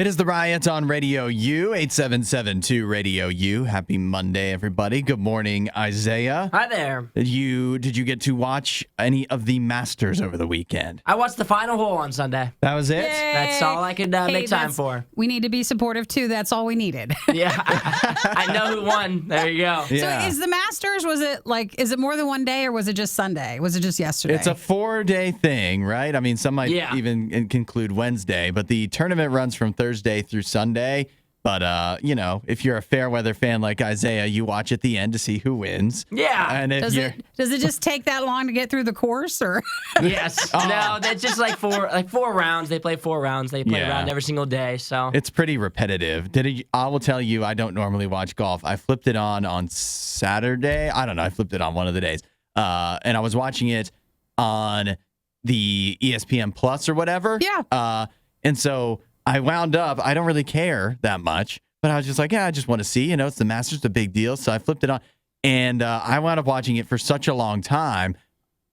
It is the RIOT on RadioU, 8772 RadioU. Happy Monday, everybody. Good morning, Isaiah. Hi there. Did you get to watch any of the Masters over the weekend? I watched the final hole on Sunday. That was it? Yay. That's all I could make time for. We need to be supportive, too. That's all we needed. Yeah, I know who won. There you go. Yeah. So is the Masters, is it more than one day or was it just Sunday? Was it just yesterday? It's a 4-day thing, right? I mean, some might Yeah. even conclude Wednesday, but the tournament runs from Thursday through Sunday. But, if you're a fair weather fan like Isaiah, you watch at the end to see who wins. Yeah. And if Does it just take that long to get through the course, or? Yes. No, that's just like four rounds. They play 4 rounds. They play Yeah. a round every single day. So It's pretty repetitive. I will tell you, I don't normally watch golf. I flipped it on Saturday. I don't know. I flipped it on one of the days. And I was watching it on the ESPN Plus or whatever. Yeah. And so I wound up, I don't really care that much, but I was just like, yeah, I just want to see, it's the Masters, a big deal. So I flipped it on, and I wound up watching it for such a long time,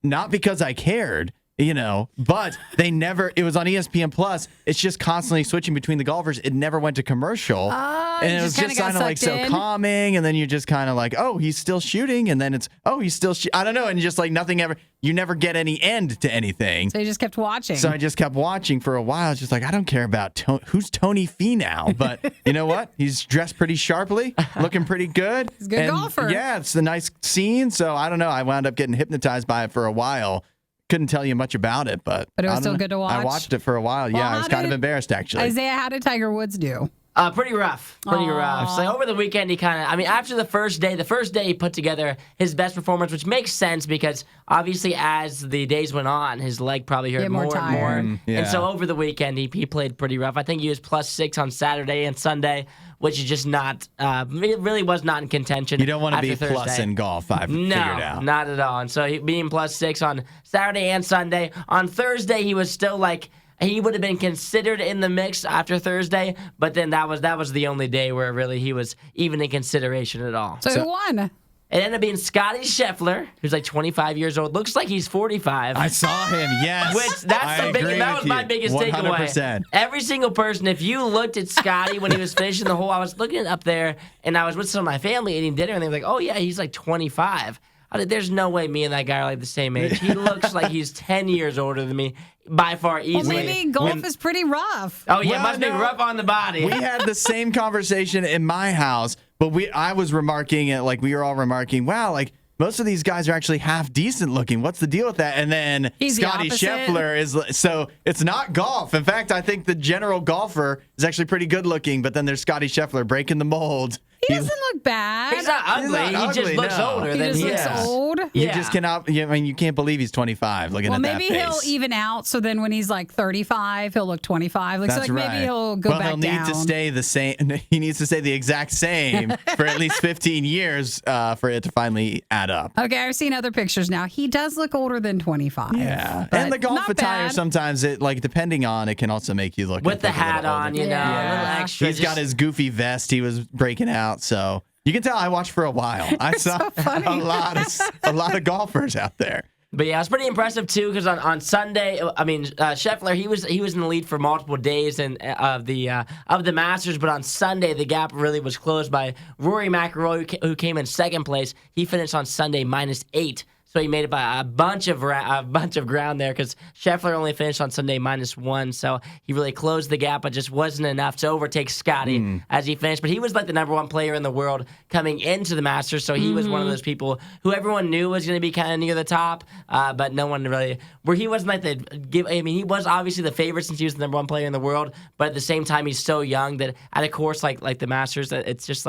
not because I cared, but it was on ESPN Plus. It's just constantly switching between the golfers. It never went to commercial. And it was just kind of like so calming. And then you're just kind of like, oh, he's still shooting. And then it's, oh, he's still I don't know. And just like nothing ever, you never get any end to anything. So you just kept watching. So I just kept watching for a while. It's just like, I don't care about who's Tony Finau, but you know what? He's dressed pretty sharply, looking pretty good. He's a good golfer. Yeah, it's a nice scene. So I don't know. I wound up getting hypnotized by it for a while. Couldn't tell you much about it, but it was I don't still know. good to watch. I watched it for a while. Well, Yeah, I was kind of embarrassed, actually. Isaiah, how did Tiger Woods do? pretty rough. Pretty rough. So over the weekend, he after the first day he put together his best performance, which makes sense because obviously as the days went on, his leg probably hurt more and more. Yeah. And so over the weekend, he played pretty rough. I think he was +6 on Saturday and Sunday, which is just not, it really was not in contention. You don't want to be Thursday. plus in golf, I've figured out. No, not at all. And so being +6 on Saturday and Sunday. On Thursday, he was still he would have been considered in the mix after Thursday, but then that was the only day where really he was even in consideration at all. So who won? It ended up being Scotty Scheffler, who's 25 years old. Looks like he's 45. I saw him, yes. That was my biggest 100%. takeaway. Every single person, if you looked at Scotty when he was finishing the hole, I was looking up there, and I was with some of my family eating dinner, and they were like, oh, yeah, he's 25. There's no way me and that guy are the same age. He looks like he's 10 years older than me, by far, easily. Well, maybe golf is pretty rough. Oh, yeah, must be rough on the body. We had the same conversation in my house, but I was remarking it, we were all remarking, wow, most of these guys are actually half decent looking. What's the deal with that? And then Scotty Scheffler so it's not golf. In fact, I think the general golfer is actually pretty good looking, but then there's Scotty Scheffler breaking the mold. He doesn't look bad. He's not ugly. He just looks older than he is. He just looks old. You just cannot. You can't believe he's 25. Looking at that face. Maybe he'll even out. So then, when he's 35, he'll look 25. That's right. Maybe he'll go back down. Well, he'll need to stay the same. He needs to stay the exact same for at least 15 years for it to finally add up. Okay, I've seen other pictures now. He does look older than 25. Yeah, and the golf attire sometimes depending on it can also make you look with the hat on. A little extra. He's got his goofy vest. He was breaking out, so. You can tell I watched for a while. I saw a lot of golfers out there. But yeah, it was pretty impressive too because on Sunday, Scheffler he was in the lead for multiple days of the Masters, but on Sunday the gap really was closed by Rory McIlroy, who came in second place. He finished on Sunday -8. So he made it by a bunch of ground there because Scheffler only finished on Sunday -1. So he really closed the gap, but just wasn't enough to overtake Scotty as he finished. But he was the number 1 player in the world coming into the Masters. So he was one of those people who everyone knew was going to be kind of near the top, but no one really. Where he wasn't he was obviously the favorite since he was the number 1 player in the world. But at the same time, he's so young that at a course like the Masters, it's just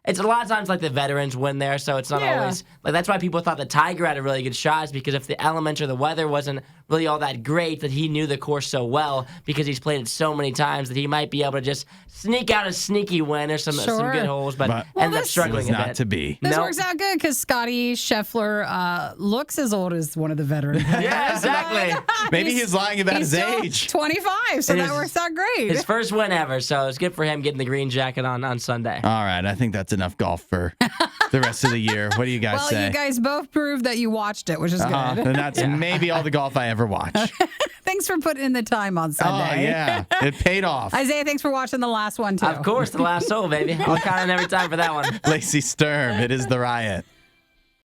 it's a lot of times the veterans win there, so it's not always that's why people thought that Tiger had a really good shot, is because if the element or the weather wasn't really all that great, that he knew the course so well because he's played it so many times that he might be able to just sneak out a sneaky win or some good holes, but ended up struggling a bit. Not to be. This works out good because Scotty Scheffler looks as old as one of the veterans. Yeah, exactly. Maybe he's lying about his age. 25, so that works out great. His first win ever, so it's good for him getting the green jacket on Sunday. All right, I think that's enough golf for the rest of the year. What do you guys say? Well, you guys both proved that you watched it, which is good. And that's maybe all the golf I ever watch. Thanks for putting in the time on Oh, Sunday. yeah. It paid off. Isaiah, thanks for watching the last one, too. Of course, the last soul, baby. I'll count in every time for that one. Lacey Sturm, it is the Riot.